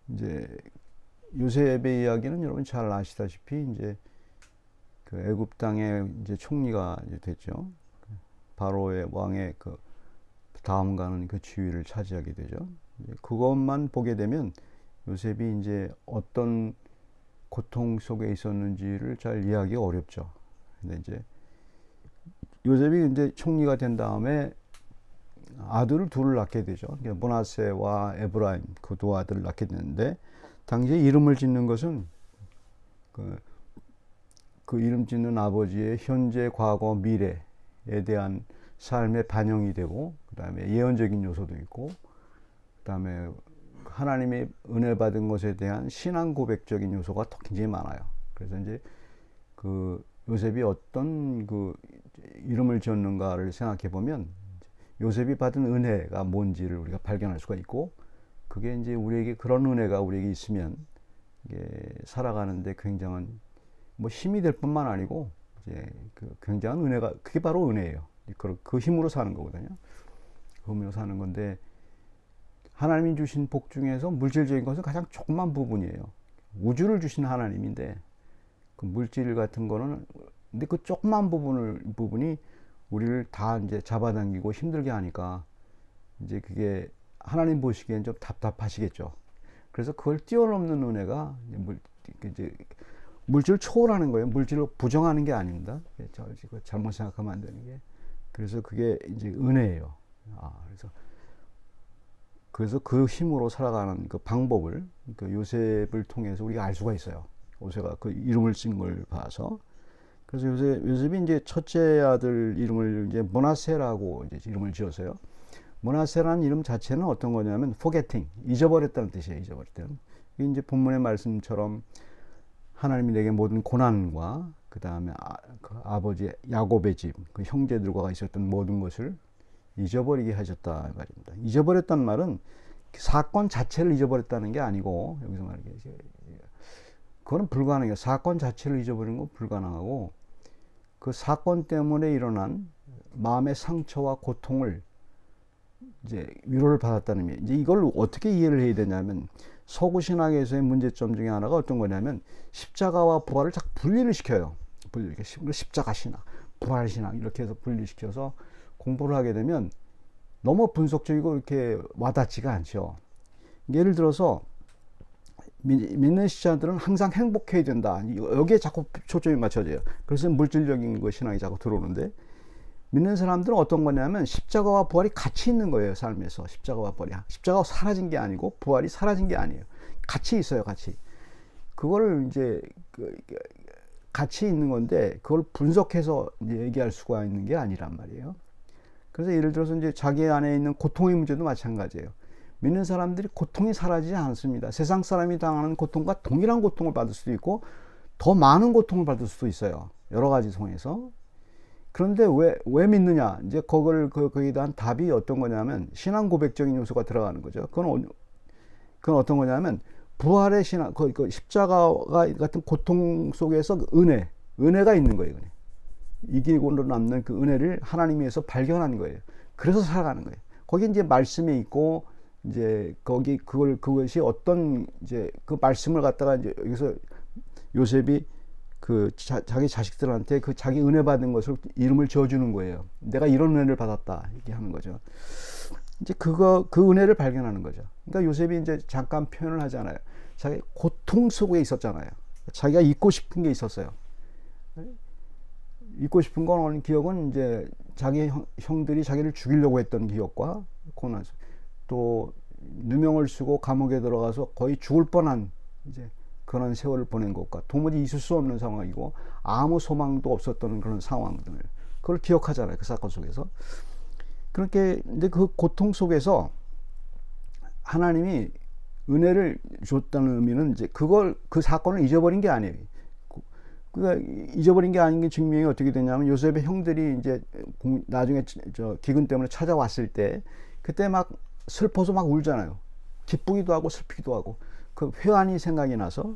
이제 요셉의 이야기는 여러분 잘 아시다시피 이제 그 애굽 땅의 이제 총리가 이제 됐죠. 바로의 왕의 그 다음 가는 그 지위를 차지하게 되죠. 그것만 보게 되면 요셉이 이제 어떤 고통 속에 있었는지를 잘 이해하기가 어렵죠. 근데 이제 요셉이 이제 총리가 된 다음에 아들을 둘을 낳게 되죠. 므낫세와 에브라임 그 두 아들을 낳게 되는데 당시에 이름을 짓는 것은 그, 그 이름 짓는 아버지의 현재, 과거, 미래에 대한 삶의 반영이 되고 그 다음에 예언적인 요소도 있고 그 다음에 하나님의 은혜 받은 것에 대한 신앙 고백적인 요소가 굉장히 많아요. 그래서 이제 그 요셉이 어떤 그 이름을 지었는가를 생각해 보면 요셉이 받은 은혜가 뭔지를 우리가 발견할 수가 있고 그게 이제 우리에게 그런 은혜가 우리에게 있으면 이게 살아가는데 굉장한 뭐 힘이 될 뿐만 아니고 이제 그 굉장한 은혜가 그게 바로 은혜예요. 그 힘으로 사는 거거든요. 그 힘으로 사는 건데 하나님이 주신 복 중에서 물질적인 것은 가장 조그만 부분이에요. 우주를 주신 하나님인데 그 물질 같은 거는 근데 그 조그만 부분이 우리를 다 이제 잡아당기고 힘들게 하니까 이제 그게 하나님 보시기엔 좀 답답하시겠죠. 그래서 그걸 뛰어넘는 은혜가 이제 물질을 초월하는 거예요. 물질을 부정하는 게 아닙니다. 잘못 생각하면 안 되는 게. 그래서 그게 이제 은혜예요. 그래서 그 힘으로 살아가는 그 방법을 그 요셉을 통해서 우리가 알 수가 있어요. 요셉가 그 이름을 쓴 걸 봐서. 그래서 요셉이 이제 첫째 아들 이름을 이제 므낫세라고 이제 이름을 지었어요. 므낫세라는 이름 자체는 어떤 거냐면 forgetting, 잊어버렸다는 뜻이에요. 잊어버렸다는. 이게 이제 본문의 말씀처럼 하나님이 내게 모든 고난과 그 다음에 그 아버지 야곱의 집, 그 형제들과 있었던 모든 것을 잊어버리게 하셨다 말입니다. 잊어버렸다는 말은 사건 자체를 잊어버렸다는 게 아니고 여기서 말하는 그거는 불가능해요. 사건 자체를 잊어버리는 건 불가능하고 그 사건 때문에 일어난 마음의 상처와 고통을 이제 위로를 받았다는 의미. 이제 이걸 어떻게 이해를 해야 되냐면 서구 신학에서의 문제점 중에 하나가 어떤 거냐면 십자가와 부활을 자꾸 분리를 시켜요. 십자가 신학, 부활 신학 이렇게 해서 분리시켜서 공부를 하게 되면 너무 분석적이고 이렇게 와닿지가 않죠. 예를 들어서 믿는 신자들은 항상 행복해야 된다. 여기에 자꾸 초점이 맞춰져요. 그래서 물질적인 거 신앙이 자꾸 들어오는데 믿는 사람들은 어떤 거냐면 십자가와 부활이 같이 있는 거예요. 삶에서 십자가와 부활이 십자가가 사라진 게 아니고 부활이 사라진 게 아니에요. 같이 있어요. 같이. 그거를 이제 같이 있는 건데 그걸 분석해서 이제 얘기할 수가 있는 게 아니란 말이에요. 그래서 예를 들어서 이제 자기 안에 있는 고통의 문제도 마찬가지예요. 믿는 사람들이 고통이 사라지지 않습니다. 세상 사람이 당하는 고통과 동일한 고통을 받을 수도 있고 더 많은 고통을 받을 수도 있어요. 여러 가지 통해서. 그런데 왜 믿느냐? 이제 거기에 대한 답이 어떤 거냐면 신앙 고백적인 요소가 들어가는 거죠. 그건 어떤 거냐면 부활의 신앙, 그 십자가 같은 고통 속에서 은혜가 있는 거예요. 이기고로 남는 그 은혜를 하나님에서 발견하는 거예요. 그래서 살아가는 거예요. 거기 이제 말씀이 있고 이제 그것이 어떤 이제 그 말씀을 갖다가 이제 여기서 요셉이 그 자기 자식들한테 그 자기 은혜 받은 것을 이름을 지어주는 거예요. 내가 이런 은혜를 받았다 이렇게 하는 거죠. 이제 그 은혜를 발견하는 거죠. 그러니까 요셉이 이제 잠깐 표현을 하잖아요. 자기 고통 속에 있었잖아요. 자기가 잊고 싶은 게 있었어요. 잊고 싶은 건 기억은 이제 자기 형들이 자기를 죽이려고 했던 기억과 고난, 또 누명을 쓰고 감옥에 들어가서 거의 죽을 뻔한 이제 그런 세월을 보낸 것과 도무지 있을 수 없는 상황이고 아무 소망도 없었던 그런 상황들, 그걸 기억하잖아요. 그 사건 속에서. 그렇게 이제 그 고통 속에서 하나님이 은혜를 줬다는 의미는 이제 그 사건을 잊어버린 게 아니에요. 그러니까 잊어버린 게 아닌 게 증명이 어떻게 되냐면 요셉의 형들이 이제 나중에 기근 때문에 찾아왔을 때 그때 막 슬퍼서 막 울잖아요. 기쁘기도 하고 슬프기도 하고 그 회한이 생각이 나서.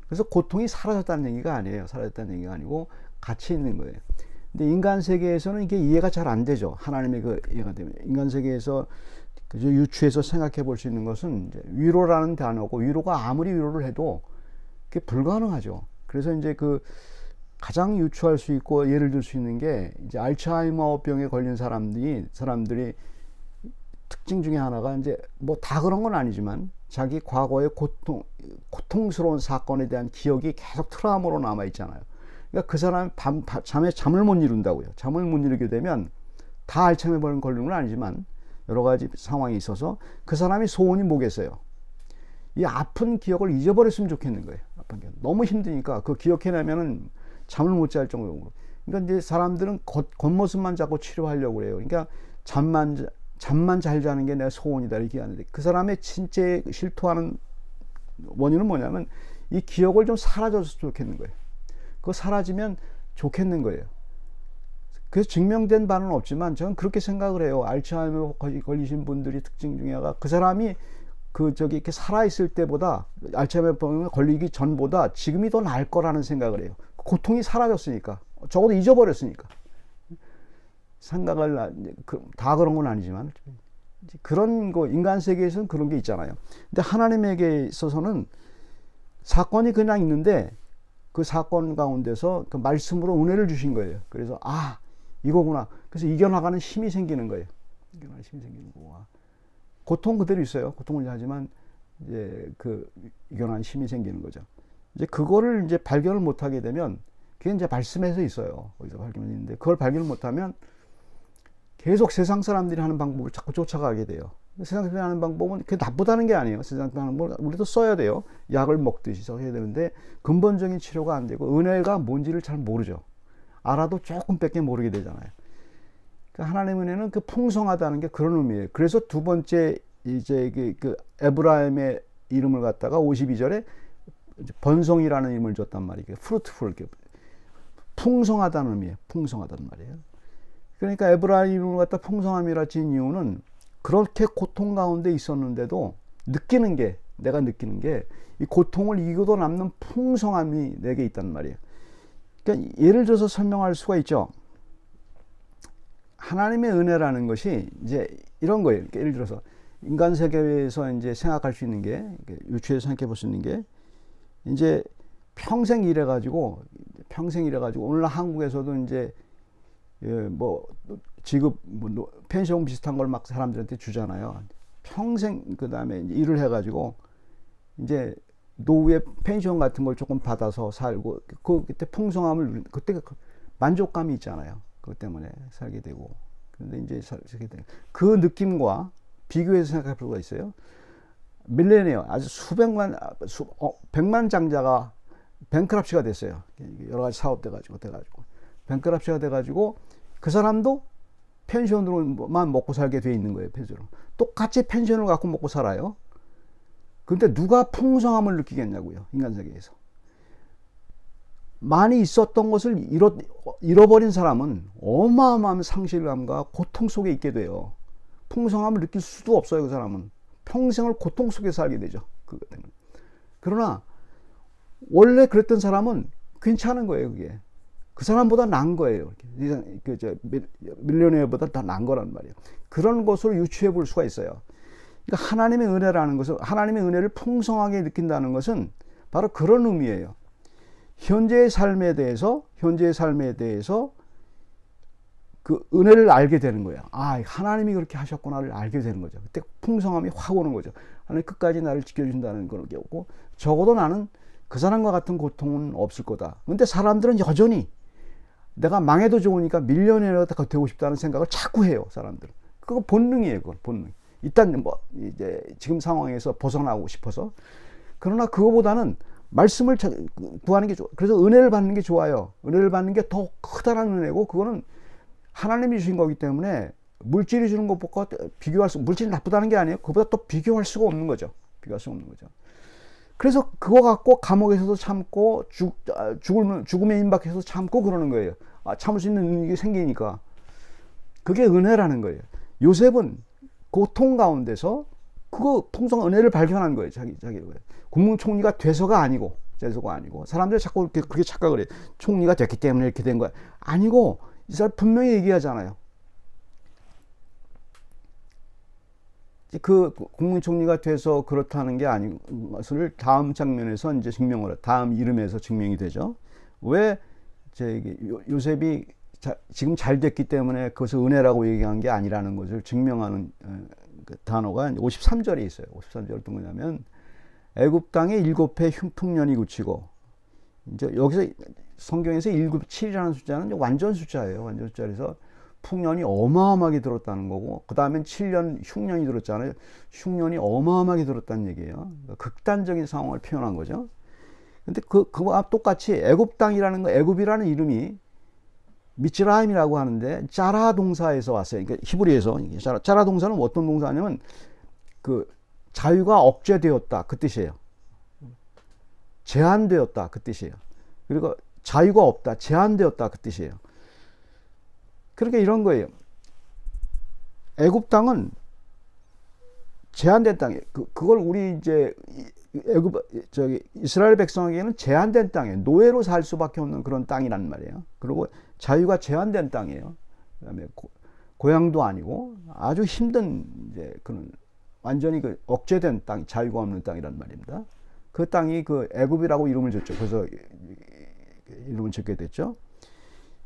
그래서 고통이 사라졌다는 얘기가 아니에요. 사라졌다는 얘기가 아니고 같이 있는 거예요. 근데 인간 세계에서는 이게 이해가 잘 안 되죠. 하나님의 그 이해가 되면 인간 세계에서 그저 유추해서 생각해 볼 수 있는 것은 이제 위로라는 단어고, 위로가 아무리 위로를 해도 그게 불가능하죠. 그래서 이제 그 가장 유추할 수 있고 예를 들 수 있는 게 이제 알츠하이머 병에 걸린 사람들이 특징 중에 하나가 이제 뭐 다 그런 건 아니지만 자기 과거의 고통스러운 사건에 대한 기억이 계속 트라우마로 남아 있잖아요. 그러니까 그 사람이 잠에 잠을 못 이룬다고요. 잠을 못 이루게 되면 다 알츠하이머병에 걸리는 건 아니지만 여러 가지 상황이 있어서 그 사람이 소원이 뭐겠어요? 이 아픈 기억을 잊어버렸으면 좋겠는 거예요. 아픈 기억. 너무 힘드니까 그 기억해내면은 잠을 못 잘 정도로. 그러니까 이제 사람들은 겉모습만 자꾸 치료하려고 그래요. 그러니까 잠만 잘 자는 게 내 소원이다 이렇게 하는데, 그 사람의 진짜 실토하는 원인은 뭐냐면 이 기억을 좀 사라졌으면 좋겠는 거예요. 그거 사라지면 좋겠는 거예요. 그래서 증명된 바는 없지만 저는 그렇게 생각을 해요. 알츠하이머 걸리신 분들이 특징 중에 하나가 그 사람이 이렇게 살아있을 때보다, 알츠하이머병에 걸리기 전보다 지금이 더 나을 거라는 생각을 해요. 고통이 사라졌으니까, 적어도 잊어버렸으니까. 생각을 다 그런 건 아니지만 그런 거, 인간 세계에서는 그런 게 있잖아요. 근데 하나님에게 있어서는 사건이 그냥 있는데 그 사건 가운데서 그 말씀으로 은혜를 주신 거예요. 그래서 이거구나. 그래서 이겨나가는 힘이 생기는 거예요. 이겨나가는 힘이 생기는 거야. 고통 그대로 있어요. 고통을 하지만 이제 이겨나가는 힘이 생기는 거죠. 이제 그거를 이제 발견을 못하게 되면, 그게 이제 말씀에서 있어요. 거기서 발견했는데 그걸 발견을 못하면 계속 세상 사람들이 하는 방법을 자꾸 쫓아가게 돼요. 세상 사람들이 하는 방법은 그게 나쁘다는 게 아니에요. 세상 사람들이 하는 걸 우리도 써야 돼요. 약을 먹듯이 써야 되는데 근본적인 치료가 안 되고 은혜가 뭔지를 잘 모르죠. 알아도 조금밖에 모르게 되잖아요. 그러니까 하나님의 은혜는 그 풍성하다는 게 그런 의미예요. 그래서 두 번째 이제 그 에브라임의 이름을 갖다가 52절에 번성이라는 이름을 줬단 말이에요. fruitful, 풍성하다는 의미예요. 풍성하다는 말이에요. 그러니까 에브라임 이름을 갖다 풍성함이라 지은 이유는 그렇게 고통 가운데 있었는데도 내가 느끼는 게 이 고통을 이기고 남는 풍성함이 내게 있단 말이에요. 그러니까 예를 들어서 설명할 수가 있죠. 하나님의 은혜라는 것이 이제 이런 거예요. 그러니까 예를 들어서 인간 세계에서 이제 생각할 수 있는 게, 유추해서 생각해 볼 수 있는 게, 이제 평생 일해가지고 오늘 한국에서도 이제 뭐 지급 펜션 비슷한 걸 막 사람들한테 주잖아요. 평생 그 다음에 일을 해가지고 이제 노후에 펜션 같은 걸 조금 받아서 살고 그때 풍성함을 그때 만족감이 있잖아요. 그것 때문에 살게 되고. 그런데 이제 살게 되고 그 느낌과 비교해서 생각할 필요가 있어요. 밀레니어 아주 백만 장자가 뱅크럽시가 됐어요. 여러 가지 사업 돼가지고 뱅크럽시가 돼가지고 그 사람도 펜션으로만 먹고 살게 돼 있는 거예요. 펜션으로 똑같이 펜션을 갖고 먹고 살아요. 근데 누가 풍성함을 느끼겠냐고요. 인간 세계에서 많이 있었던 것을 잃어버린 사람은 어마어마한 상실감과 고통 속에 있게 돼요. 풍성함을 느낄 수도 없어요. 그 사람은 평생을 고통 속에 살게 되죠. 그것 때문에. 그러나 원래 그랬던 사람은 괜찮은 거예요. 그게 그 사람보다 나은 거예요. 밀리언웨어보다 더 나은 거란 말이에요. 그런 것으로 유추해 볼 수가 있어요. 그러니까 하나님의 은혜라는 것은, 하나님의 은혜를 풍성하게 느낀다는 것은 바로 그런 의미예요. 현재의 삶에 대해서 그 은혜를 알게 되는 거예요. 하나님이 그렇게 하셨구나를 알게 되는 거죠. 그때 풍성함이 확 오는 거죠. 하나님 끝까지 나를 지켜준다는 걸 겪고, 적어도 나는 그 사람과 같은 고통은 없을 거다. 근데 사람들은 여전히 내가 망해도 좋으니까 밀리언웨어가 되고 싶다는 생각을 자꾸 해요. 사람들은. 그거 본능이에요. 그건 본능. 일단 뭐 이제 지금 상황에서 벗어나고 싶어서. 그러나 그거보다는 말씀을 구하는 게 좋아. 그래서 은혜를 받는 게 좋아요. 은혜를 받는 게 더 크다는 은혜고, 그거는 하나님이 주신 거기 때문에 물질이 주는 것보다 물질이 나쁘다는 게 아니에요. 그보다 또 비교할 수가 없는 거죠. 그래서 그거 갖고 감옥에서도 참고 죽음에 임박해서 참고 그러는 거예요. 참을 수 있는 능력이 생기니까. 그게 은혜라는 거예요. 요셉은 고통 가운데서 그거 풍성한 은혜를 발견한 거예요. 자기 국무총리가 돼서가 아니고 사람들이 자꾸 그렇게 착각을 해요. 총리가 됐기 때문에 이렇게 된 거야. 아니고 이 사람 분명히 얘기하잖아요. 그 국무총리가 돼서 그렇다는 게 아닌 것을 다음 장면에서 이제 증명을, 다음 이름에서 증명이 되죠. 왜 요셉이 지금 잘 됐기 때문에 그것을 은혜라고 얘기한 게 아니라는 것을 증명하는 그 단어가 53절에 있어요. 53절 어떤 거냐면 애굽 땅에 7해 흉풍년이 그치고, 이제 여기서 성경에서 7이라는 숫자는 완전 숫자예요. 완전 숫자에서 풍년이 어마어마하게 들었다는 거고, 그 다음엔 7년 흉년이 들었잖아요. 흉년이 어마어마하게 들었다는 얘기예요. 그러니까 극단적인 상황을 표현한 거죠. 근데 그거와 똑같이 애굽 땅이라는 거, 애굽이라는 이름이 미츠라임이라고 하는데 짜라 동사에서 왔어요. 그러니까 히브리에서 짜라 동사는 어떤 동사냐면 그 자유가 억제되었다 그 뜻이에요. 제한되었다 그 뜻이에요. 그리고 자유가 없다, 제한되었다 그 뜻이에요. 그러니까 이런 거예요. 애굽 땅은 제한된 땅이에요. 그걸 우리 이제 이스라엘 백성에게는 제한된 땅이에요. 노예로 살 수밖에 없는 그런 땅이란 말이에요. 그리고 자유가 제한된 땅이에요. 그다음에 고향도 아니고 아주 힘든 이제 그런 완전히 그 억제된 땅, 자유가 없는 땅이란 말입니다. 그 땅이 그 애굽이라고 이름을 줬죠. 그래서 이름을 짓게 됐죠.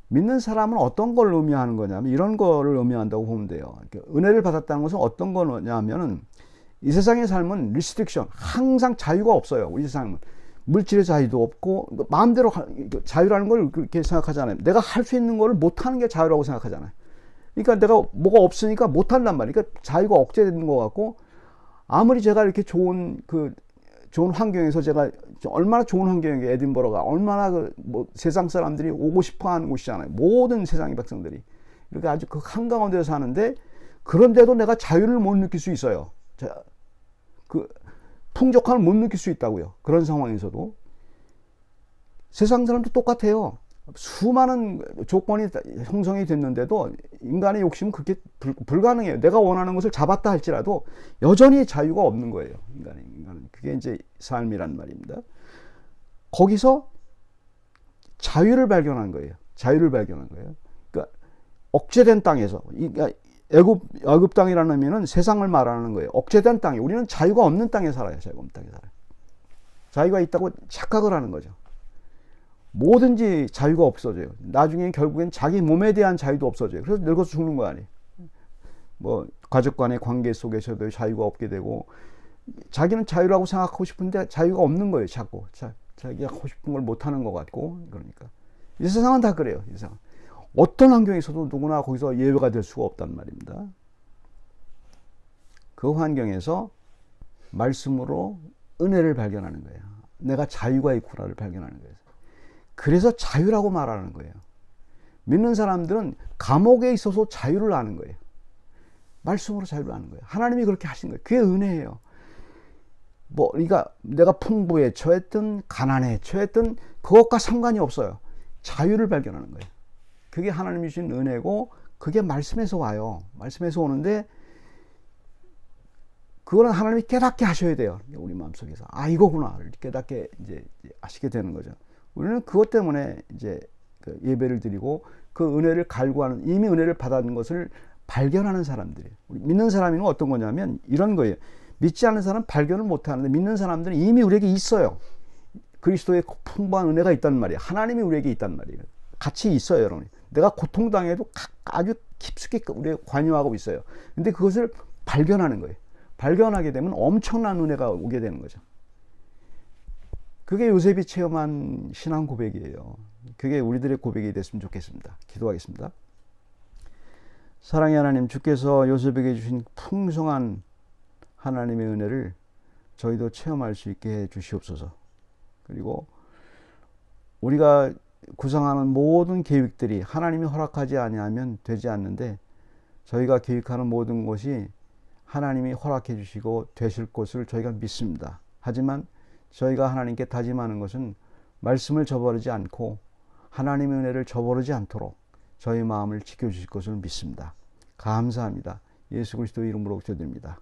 믿는 사람은 어떤 걸 의미하는 거냐면 이런 거를 의미한다고 보면 돼요. 은혜를 받았다는 것은 어떤 거냐면은 이 세상의 삶은 리스트릭션, 항상 자유가 없어요. 우리 세상은 물질의 자유도 없고 마음대로 자유라는 걸 그렇게 생각하잖아요. 내가 할 수 있는 거를 못하는 게 자유라고 생각하잖아요. 그러니까 내가 뭐가 없으니까 못한단 말이에요. 그러니까 자유가 억제되는 것 같고, 아무리 제가 이렇게 좋은 환경에서 제가 얼마나 좋은 환경이에요. 에딘버러가 얼마나 뭐 세상 사람들이 오고 싶어하는 곳이잖아요. 모든 세상의 백성들이 이렇게 아주 그 한가운데 사는데, 그런데도 내가 자유를 못 느낄 수 있어요. 그 풍족함을 못 느낄 수 있다고요. 그런 상황에서도 세상 사람도 똑같아요. 수많은 조건이 형성이 됐는데도 인간의 욕심은 그렇게 불가능해요. 내가 원하는 것을 잡았다 할지라도 여전히 자유가 없는 거예요. 인간은 그게 이제 삶이란 말입니다. 거기서 자유를 발견한 거예요. 자유를 발견한 거예요. 그러니까 억제된 땅에서, 그러니까 애굽 땅이라는 의미는 세상을 말하는 거예요. 억제된 땅에, 우리는 자유가 없는 땅에 살아요. 자유가 없는 땅에 살아요. 자유가 있다고 착각을 하는 거죠. 뭐든지 자유가 없어져요. 나중에 결국엔 자기 몸에 대한 자유도 없어져요. 그래서 늙어서 죽는 거 아니에요. 뭐 가족 간의 관계 속에서도 자유가 없게 되고, 자기는 자유라고 생각하고 싶은데 자유가 없는 거예요. 자꾸 자기가 하고 싶은 걸 못하는 것 같고. 그러니까 이 세상은 다 그래요. 이 세상 어떤 환경에서도 누구나 거기서 예외가 될 수가 없단 말입니다. 그 환경에서 말씀으로 은혜를 발견하는 거예요. 내가 자유가 있구나를 발견하는 거예요. 그래서 자유라고 말하는 거예요. 믿는 사람들은 감옥에 있어서 자유를 아는 거예요. 말씀으로 자유를 아는 거예요. 하나님이 그렇게 하신 거예요. 그게 은혜예요. 그러니까 내가 풍부에 처했든 가난에 처했든 그것과 상관이 없어요. 자유를 발견하는 거예요. 그게 하나님이 주신 은혜고, 그게 말씀에서 와요. 말씀에서 오는데, 그거는 하나님이 깨닫게 하셔야 돼요. 우리 마음속에서. 이거구나. 깨닫게 이제 하시게 되는 거죠. 우리는 그것 때문에 이제 그 예배를 드리고, 그 은혜를 갈구하는, 이미 은혜를 받은 것을 발견하는 사람들이에요. 우리 믿는 사람은 어떤 거냐면 이런 거예요. 믿지 않는 사람은 발견을 못 하는데, 믿는 사람들은 이미 우리에게 있어요. 그리스도의 풍부한 은혜가 있단 말이에요. 하나님이 우리에게 있단 말이에요. 같이 있어요, 여러분. 내가 고통당해도 아주 깊숙이 우리에 관여하고 있어요. 근데 그것을 발견하는 거예요. 발견하게 되면 엄청난 은혜가 오게 되는 거죠. 그게 요셉이 체험한 신앙 고백이에요. 그게 우리들의 고백이 됐으면 좋겠습니다. 기도하겠습니다. 사랑의 하나님, 주께서 요셉에게 주신 풍성한 하나님의 은혜를 저희도 체험할 수 있게 해 주시옵소서. 그리고 우리가 구상하는 모든 계획들이 하나님이 허락하지 아니하면 되지 않는데, 저희가 계획하는 모든 것이 하나님이 허락해 주시고 되실 것을 저희가 믿습니다. 하지만 저희가 하나님께 다짐하는 것은 말씀을 저버리지 않고 하나님의 은혜를 저버리지 않도록 저희 마음을 지켜주실 것을 믿습니다. 감사합니다. 예수 그리스도 이름으로 기도드립니다.